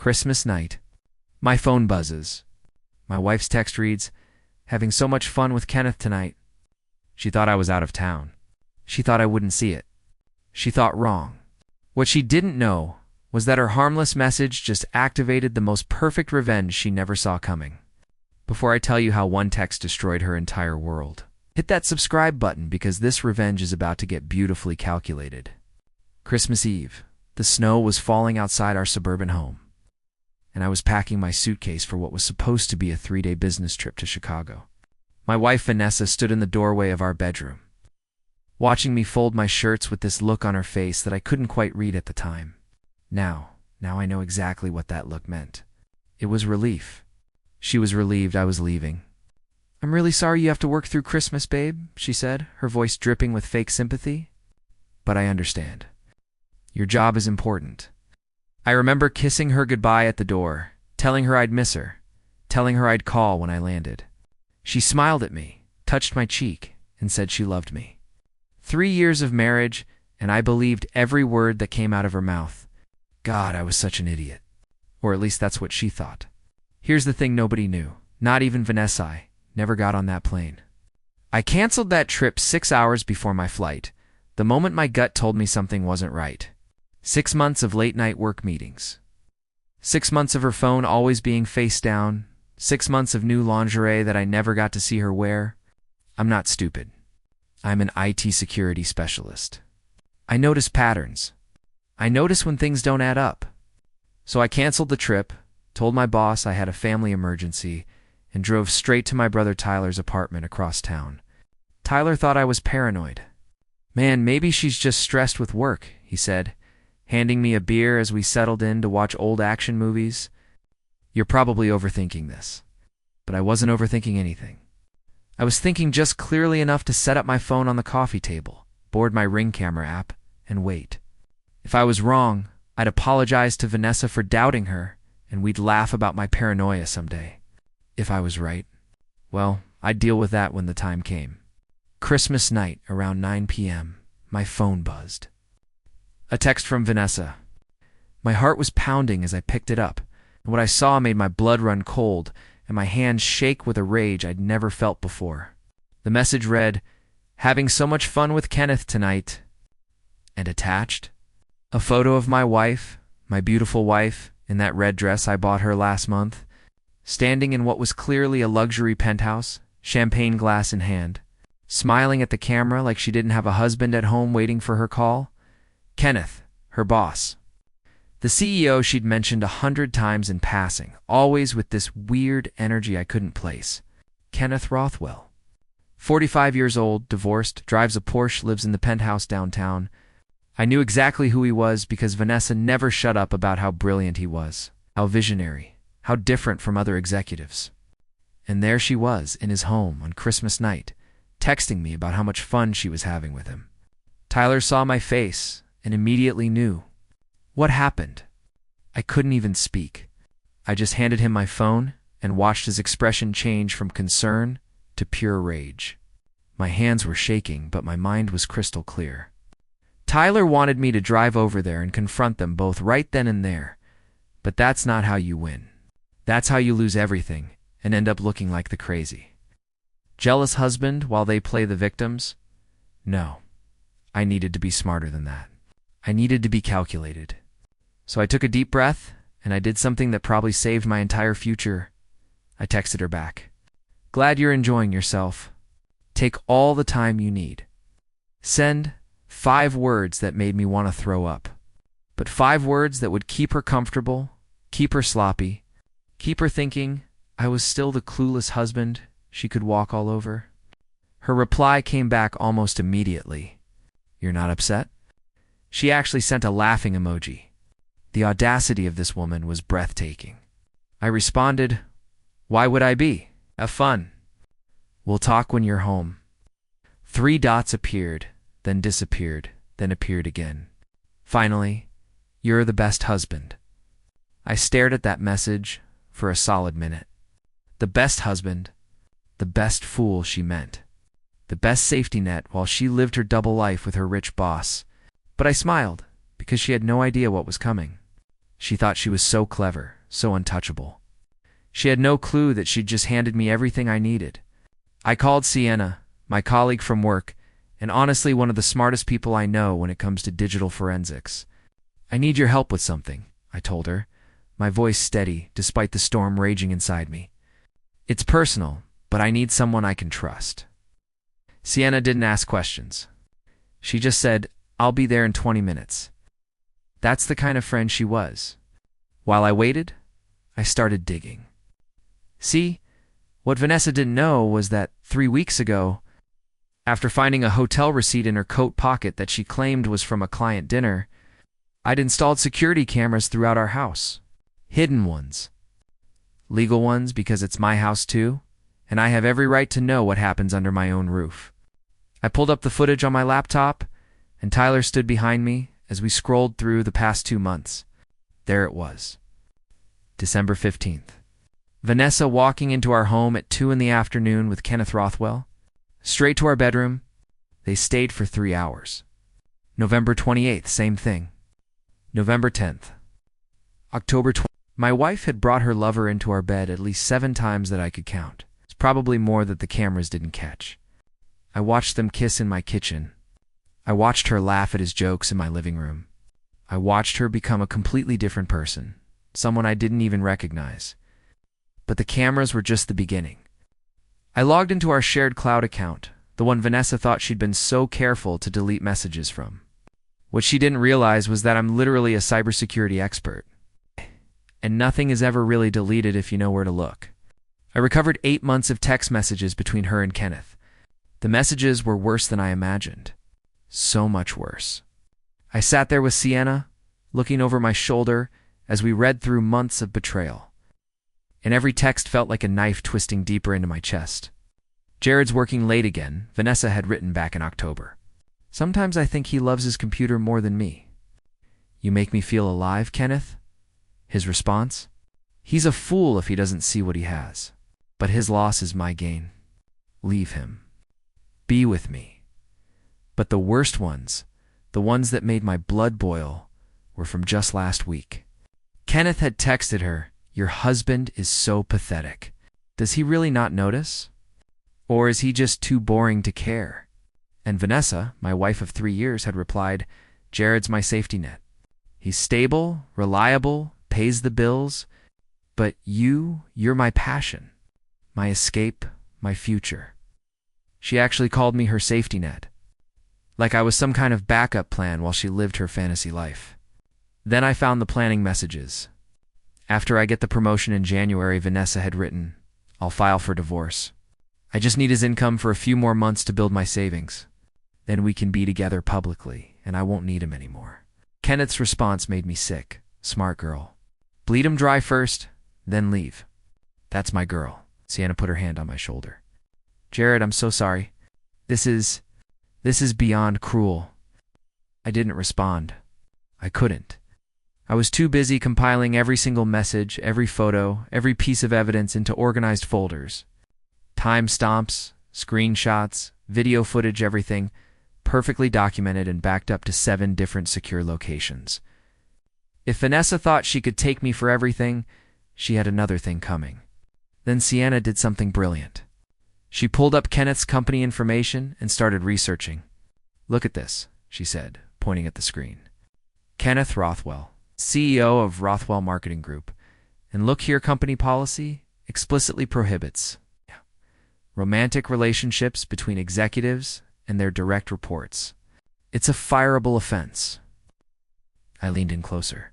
Christmas night. My phone buzzes. My wife's text reads, "Having so much fun with Kenneth tonight." She thought I was out of town. She thought I wouldn't see it. She thought wrong. What she didn't know was that her harmless message just activated the most perfect revenge she never saw coming. Before I tell you how one text destroyed her entire world, hit that subscribe button because this revenge is about to get beautifully calculated. Christmas Eve. The snow was falling outside our suburban home, and I was packing my suitcase for what was supposed to be a 3-day business trip to Chicago. My wife Vanessa stood in the doorway of our bedroom, watching me fold my shirts with this look on her face that I couldn't quite read at the time. Now I know exactly what that look meant. It was relief. She was relieved I was leaving. "I'm really sorry you have to work through Christmas, babe," she said, her voice dripping with fake sympathy. "But I understand. Your job is important." I remember kissing her goodbye at the door, telling her I'd miss her, telling her I'd call when I landed. She smiled at me, touched my cheek, and said she loved me. 3 years of marriage, and I believed every word that came out of her mouth. God, I was such an idiot. Or at least that's what she thought. Here's the thing nobody knew, not even Vanessa. I never got on that plane. I canceled that trip 6 hours before my flight, the moment my gut told me something wasn't right. 6 months of late-night work meetings. 6 months of her phone always being face down. 6 months of new lingerie that I never got to see her wear. I'm not stupid. I'm an IT security specialist. I notice patterns. I notice when things don't add up. So I canceled the trip, told my boss I had a family emergency, and drove straight to my brother Tyler's apartment across town. Tyler thought I was paranoid. "Man, maybe she's just stressed with work," he said, handing me a beer as we settled in to watch old action movies. "You're probably overthinking this." But I wasn't overthinking anything. I was thinking just clearly enough to set up my phone on the coffee table, board my Ring camera app, and wait. If I was wrong, I'd apologize to Vanessa for doubting her, and we'd laugh about my paranoia someday. If I was right, well, I'd deal with that when the time came. Christmas night, around 9 p.m., my phone buzzed. A text from Vanessa. My heart was pounding as I picked it up, and what I saw made my blood run cold and my hands shake with a rage I'd never felt before. The message read, "Having so much fun with Kenneth tonight," and attached, a photo of my wife, my beautiful wife, in that red dress I bought her last month, standing in what was clearly a luxury penthouse, champagne glass in hand, smiling at the camera like she didn't have a husband at home waiting for her call. Kenneth, her boss. The CEO she'd mentioned 100 times in passing, always with this weird energy I couldn't place. Kenneth Rothwell. 45 years old, divorced, drives a Porsche, lives in the penthouse downtown. I knew exactly who he was because Vanessa never shut up about how brilliant he was, how visionary, how different from other executives. And there she was, in his home on Christmas night, texting me about how much fun she was having with him. Tyler saw my face and immediately knew. What happened? I couldn't even speak. I just handed him my phone and watched his expression change from concern to pure rage. My hands were shaking, but my mind was crystal clear. Tyler wanted me to drive over there and confront them both right then and there. But that's not how you win. That's how you lose everything and end up looking like the crazy. Jealous husband while they play the victims? No. I needed to be smarter than that. I needed to be calculated. So I took a deep breath, and I did something that probably saved my entire future. I texted her back. "Glad you're enjoying yourself. Take all the time you need." Send 5 words that made me want to throw up. But 5 words that would keep her comfortable, keep her sloppy, keep her thinking I was still the clueless husband she could walk all over. Her reply came back almost immediately. "You're not upset?" She actually sent a laughing emoji. The audacity of this woman was breathtaking. I responded, "Why would I be? Have fun. We'll talk when you're home." 3 dots appeared, then disappeared, then appeared again. Finally, "You're the best husband." I stared at that message for a solid minute. The best husband, the best fool she meant. The best safety net while she lived her double life with her rich boss. But I smiled, because she had no idea what was coming. She thought she was so clever, so untouchable. She had no clue that she'd just handed me everything I needed. I called Sienna, my colleague from work, and honestly one of the smartest people I know when it comes to digital forensics. I need your help with something, I told her, my voice steady despite the storm raging inside me. It's personal, but I need someone I can trust. Sienna didn't ask questions. She just said, "I'll be there in 20 minutes." That's the kind of friend she was. While I waited, I started digging. See, what Vanessa didn't know was that 3 weeks ago, after finding a hotel receipt in her coat pocket that she claimed was from a client dinner, I'd installed security cameras throughout our house. Hidden ones. Legal ones because it's my house too, and I have every right to know what happens under my own roof. I pulled up the footage on my laptop, and Tyler stood behind me as we scrolled through the past 2 months. There it was. December 15th. Vanessa walking into our home at 2 in the afternoon with Kenneth Rothwell. Straight to our bedroom. They stayed for 3 hours. November 28th, same thing. November 10th. October 20th. My wife had brought her lover into our bed at least 7 times that I could count. It's probably more that the cameras didn't catch. I watched them kiss in my kitchen. I watched her laugh at his jokes in my living room. I watched her become a completely different person, someone I didn't even recognize. But the cameras were just the beginning. I logged into our shared cloud account, the one Vanessa thought she'd been so careful to delete messages from. What she didn't realize was that I'm literally a cybersecurity expert. And nothing is ever really deleted if you know where to look. I recovered 8 months of text messages between her and Kenneth. The messages were worse than I imagined. So much worse. I sat there with Sienna, looking over my shoulder as we read through months of betrayal. And every text felt like a knife twisting deeper into my chest. "Jared's working late again," Vanessa had written back in October. "Sometimes I think he loves his computer more than me." "You make me feel alive, Kenneth?" His response? "He's a fool if he doesn't see what he has. But his loss is my gain. Leave him. Be with me." But the worst ones, the ones that made my blood boil, were from just last week. Kenneth had texted her, "Your husband is so pathetic. Does he really not notice? Or is he just too boring to care?" And Vanessa, my wife of 3 years, had replied, "Jared's my safety net. He's stable, reliable, pays the bills, but you're my passion, my escape, my future." She actually called me her safety net, like I was some kind of backup plan while she lived her fantasy life. Then I found the planning messages. After I get the promotion in January, Vanessa had written, "I'll file for divorce. I just need his income for a few more months to build my savings. Then we can be together publicly, and I won't need him anymore." Kenneth's response made me sick. "Smart girl. Bleed him dry first, then leave. That's my girl." Sienna put her hand on my shoulder. "Jared, I'm so sorry. This is beyond cruel." I didn't respond. I couldn't. I was too busy compiling every single message, every photo, every piece of evidence into organized folders. Timestamps, screenshots, video footage, everything perfectly documented and backed up to 7 different secure locations. If Vanessa thought she could take me for everything, she had another thing coming. Then Sienna did something brilliant. She pulled up Kenneth's company information and started researching. "Look at this," she said, pointing at the screen. "Kenneth Rothwell, CEO of Rothwell Marketing Group. And look here, company policy explicitly prohibits romantic relationships between executives and their direct reports. It's a fireable offense." I leaned in closer.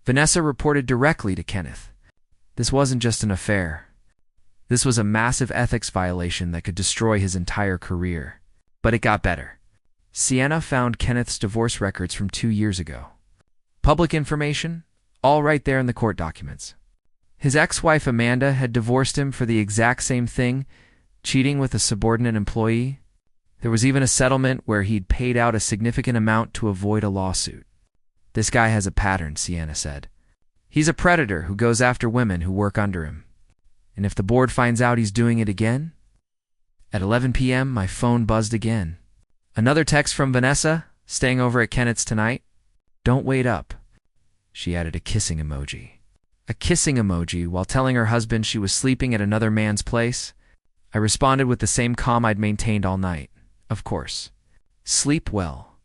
Vanessa reported directly to Kenneth. This wasn't just an affair. This was a massive ethics violation that could destroy his entire career. But it got better. Sienna found Kenneth's divorce records from 2 years ago. Public information, all right there in the court documents. His ex-wife Amanda had divorced him for the exact same thing, cheating with a subordinate employee. There was even a settlement where he'd paid out a significant amount to avoid a lawsuit. "This guy has a pattern," Sienna said. "He's a predator who goes after women who work under him. And if the board finds out he's doing it again..." At 11 p.m., my phone buzzed again. Another text from Vanessa, "Staying over at Kenneth's tonight? Don't wait up." She added a kissing emoji. a kissing emoji while telling her husband she was sleeping at another man's place. I responded with the same calm I'd maintained all night. Of course. Sleep well.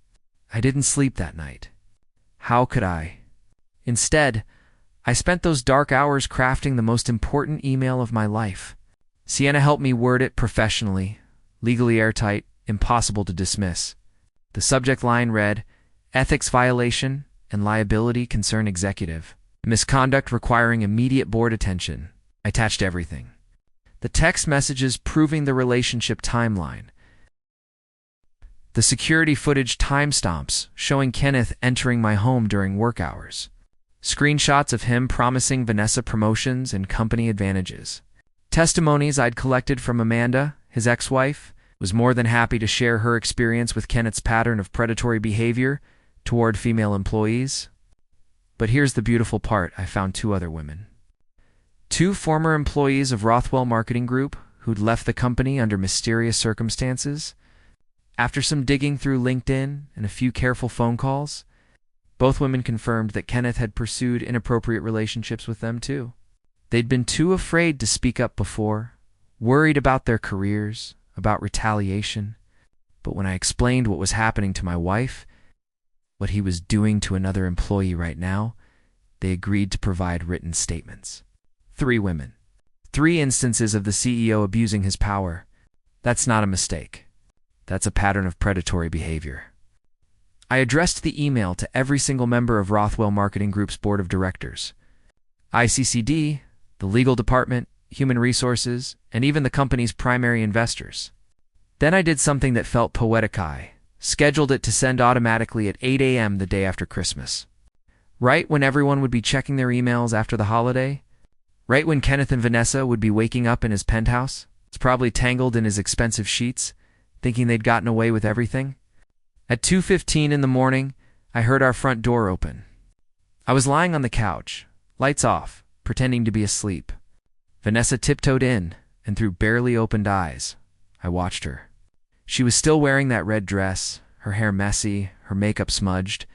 I didn't sleep that night. How could I? Instead, I spent those dark hours crafting the most important email of my life. Sienna helped me word it professionally, legally airtight, impossible to dismiss. The subject line read, "Ethics violation and liability concern executive. Misconduct requiring immediate board attention." I attached everything. The text messages proving the relationship timeline. The security footage timestamps showing Kenneth entering my home during work hours. Screenshots of him promising Vanessa promotions and company advantages. Testimonies I'd collected from Amanda, his ex-wife, was more than happy to share her experience with Kenneth's pattern of predatory behavior toward female employees. But here's the beautiful part. I found two other women. Two former employees of Rothwell Marketing Group who'd left the company under mysterious circumstances. After some digging through LinkedIn and a few careful phone calls, both women confirmed that Kenneth had pursued inappropriate relationships with them too. They'd been too afraid to speak up before, worried about their careers, about retaliation. But when I explained what was happening to my wife, what he was doing to another employee right now, they agreed to provide written statements. 3 women. 3 instances of the CEO abusing his power. That's not a mistake. That's a pattern of predatory behavior. I addressed the email to every single member of Rothwell Marketing Group's board of directors, ICCD, the legal department, human resources, and even the company's primary investors. Then I did something that felt poetic. I scheduled it to send automatically at 8 a.m. the day after Christmas. Right when everyone would be checking their emails after the holiday, right when Kenneth and Vanessa would be waking up in his penthouse, it's probably tangled in his expensive sheets, thinking they'd gotten away with everything. At 2:15 in the morning, I heard our front door open. I was lying on the couch, lights off, pretending to be asleep. Vanessa tiptoed in, and through barely opened eyes, I watched her. She was still wearing that red dress, her hair messy, her makeup smudged.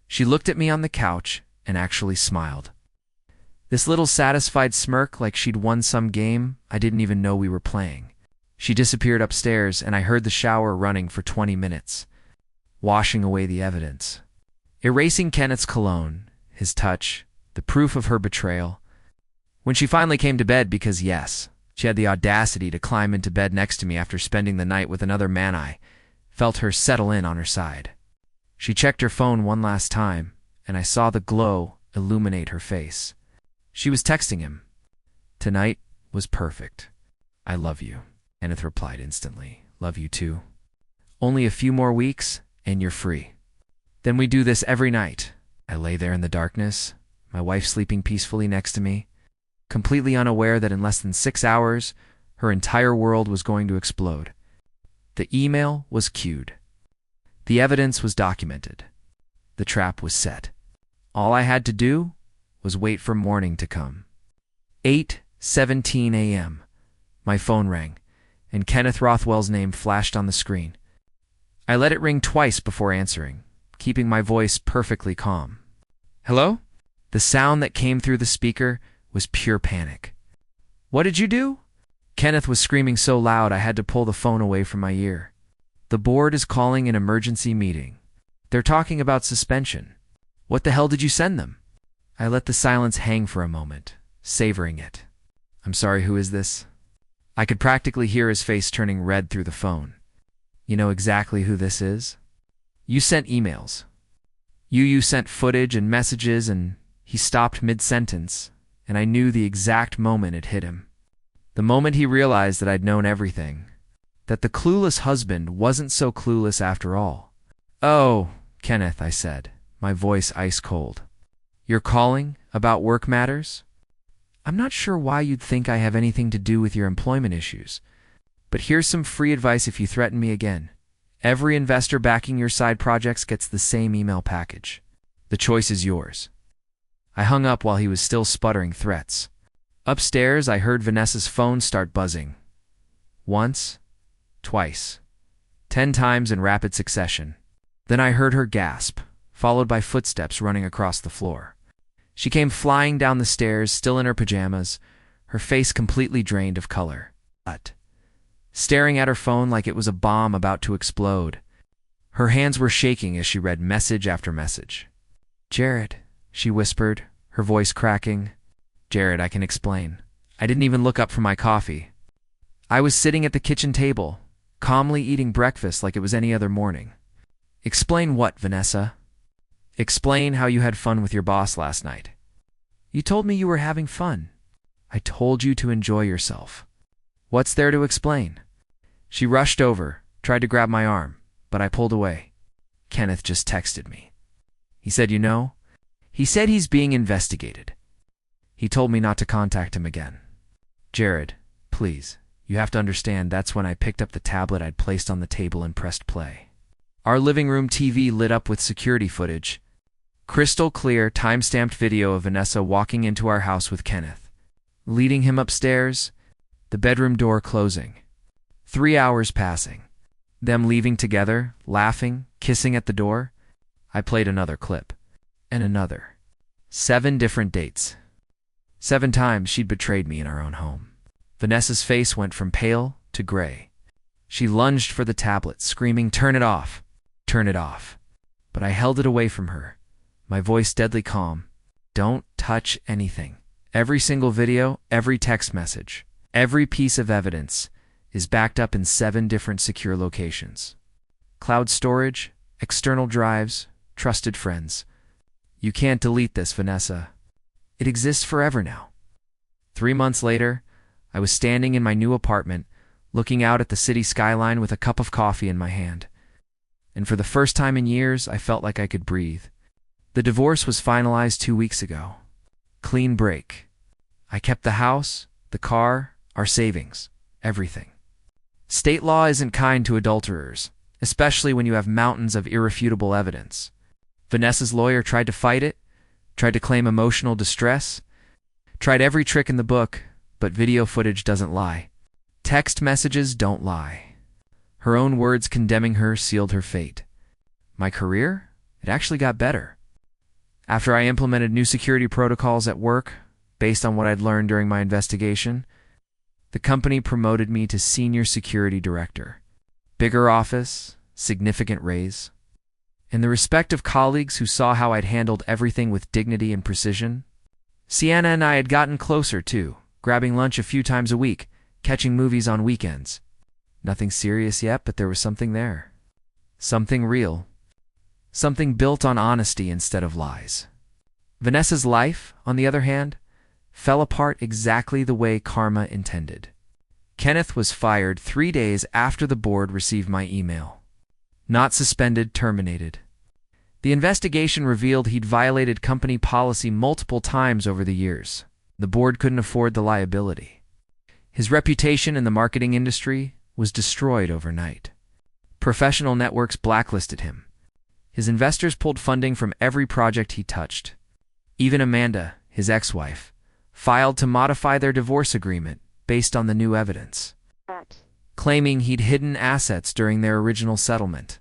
She looked at me on the couch and actually smiled. This little satisfied smirk like she'd won some game I didn't even know we were playing. She disappeared upstairs, and I heard the shower running for 20 minutes, washing away the evidence. Erasing Kenneth's cologne, his touch, the proof of her betrayal. When she finally came to bed, because yes, she had the audacity to climb into bed next to me after spending the night with another man, I felt her settle in on her side. She checked her phone one last time, and I saw the glow illuminate her face. She was texting him. "Tonight was perfect. I love you." Kenneth replied instantly. "Love you too. Only a few more weeks, and you're free." Then we do this every night. I lay there in the darkness, my wife sleeping peacefully next to me, completely unaware that in less than 6 hours, her entire world was going to explode. The email was queued. The evidence was documented. The trap was set. All I had to do was wait for morning to come. 8:17 a.m. My phone rang, and Kenneth Rothwell's name flashed on the screen. I let it ring twice before answering, keeping my voice perfectly calm. "Hello?" The sound that came through the speaker was pure panic. "What did you do?" Kenneth was screaming so loud I had to pull the phone away from my ear. "The board is calling an emergency meeting. They're talking about suspension. What the hell did you send them?" I let the silence hang for a moment, savoring it. "I'm sorry, who is this?" I could practically hear his face turning red through the phone. "You know exactly who this is? You sent emails. You sent footage and messages," and he stopped mid-sentence, and I knew the exact moment it hit him. The moment he realized that I'd known everything, that the clueless husband wasn't so clueless after all. "Oh, Kenneth," I said, my voice ice cold. "You're calling about work matters? I'm not sure why you'd think I have anything to do with your employment issues, but here's some free advice if you threaten me again. Every investor backing your side projects gets the same email package. The choice is yours." I hung up while he was still sputtering threats. Upstairs, I heard Vanessa's phone start buzzing. Once, twice, 10 times in rapid succession. Then I heard her gasp, followed by footsteps running across the floor. She came flying down the stairs, still in her pajamas, her face completely drained of color. Staring at her phone like it was a bomb about to explode. Her hands were shaking as she read message after message. "Jared," she whispered, her voice cracking. "Jared, I can explain. I didn't even look up from my coffee. I was sitting at the kitchen table, calmly eating breakfast like it was any other morning." "Explain what, Vanessa?" "Explain how you had fun with your boss last night." "You told me you were having fun." "I told you to enjoy yourself." "What's there to explain?" She rushed over, tried to grab my arm, but I pulled away. "Kenneth just texted me. He said, you know, he said he's being investigated. He told me not to contact him again." "Jared, please, you have to understand that's when I picked up the tablet I'd placed on the table and pressed play. Our living room TV lit up with security footage. Crystal clear, time-stamped video of Vanessa walking into our house with Kenneth, leading him upstairs, the bedroom door closing. 3 hours passing. Them leaving together, laughing, kissing at the door. I played another clip. And another. 7 different dates. 7 times she'd betrayed me in our own home. Vanessa's face went from pale to gray. She lunged for the tablet, screaming, "Turn it off! Turn it off!" But I held it away from her, my voice deadly calm. "Don't touch anything. Every single video, every text message, every piece of evidence is backed up in 7 different secure locations. Cloud storage, external drives, trusted friends. You can't delete this, Vanessa. It exists forever now." 3 months later, I was standing in my new apartment, looking out at the city skyline with a cup of coffee in my hand. And for the first time in years, I felt like I could breathe. The divorce was finalized 2 weeks ago. Clean break. I kept the house, the car, our savings, everything. State law isn't kind to adulterers, especially when you have mountains of irrefutable evidence. Vanessa's lawyer tried to fight it, tried to claim emotional distress, tried every trick in the book, but video footage doesn't lie. Text messages don't lie. Her own words condemning her sealed her fate. My career? It actually got better. After I implemented new security protocols at work, based on what I'd learned during my investigation, the company promoted me to Senior Security Director. Bigger office, significant raise. And the respect of colleagues who saw how I'd handled everything with dignity and precision. Sienna and I had gotten closer, too, grabbing lunch a few times a week, catching movies on weekends. Nothing serious yet, but there was something there. Something real. Something built on honesty instead of lies. Vanessa's life, on the other hand, fell apart exactly the way karma intended. Kenneth was fired 3 days after the board received my email. Not suspended, terminated. The investigation revealed he'd violated company policy multiple times over the years. The board couldn't afford the liability. His reputation in the marketing industry was destroyed overnight. Professional networks blacklisted him. His investors pulled funding from every project he touched. Even Amanda, his ex-wife, filed to modify their divorce agreement based on the new evidence, claiming he'd hidden assets during their original settlement.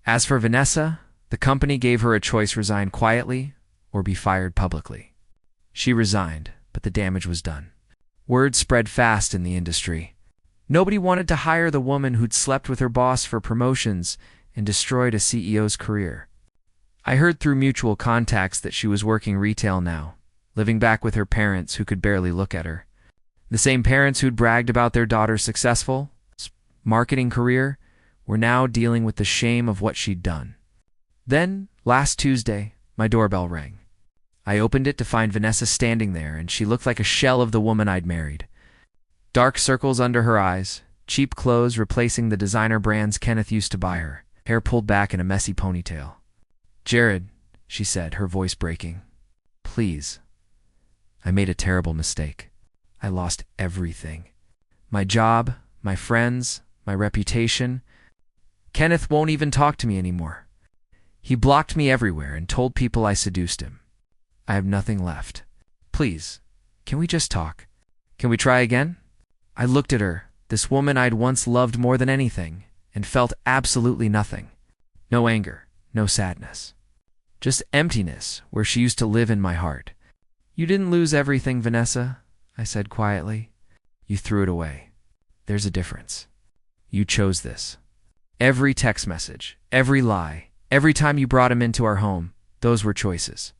As for Vanessa, the company gave her a choice: resign quietly or be fired publicly. She resigned, but the damage was done. Word spread fast in the industry. Nobody wanted to hire the woman who'd slept with her boss for promotions and destroyed a CEO's career. I heard through mutual contacts that she was working retail now, living back with her parents who could barely look at her. The same parents who'd bragged about their daughter's successful marketing career were now dealing with the shame of what she'd done. Then, last Tuesday, my doorbell rang. I opened it to find Vanessa standing there, and she looked like a shell of the woman I'd married. Dark circles under her eyes, cheap clothes replacing the designer brands Kenneth used to buy her, hair pulled back in a messy ponytail. "Jared," she said, her voice breaking. "Please. I made a terrible mistake. I lost everything. My job, my friends, my reputation. Kenneth won't even talk to me anymore. He blocked me everywhere and told people I seduced him. I have nothing left. Please, can we just talk? Can we try again?" I looked at her, this woman I'd once loved more than anything, and felt absolutely nothing. No anger, no sadness. Just emptiness where she used to live in my heart. You didn't lose everything, Vanessa, I said quietly. You threw it away. There's a difference. You chose this. Every text message, every lie, every time you brought him into our home, those were choices.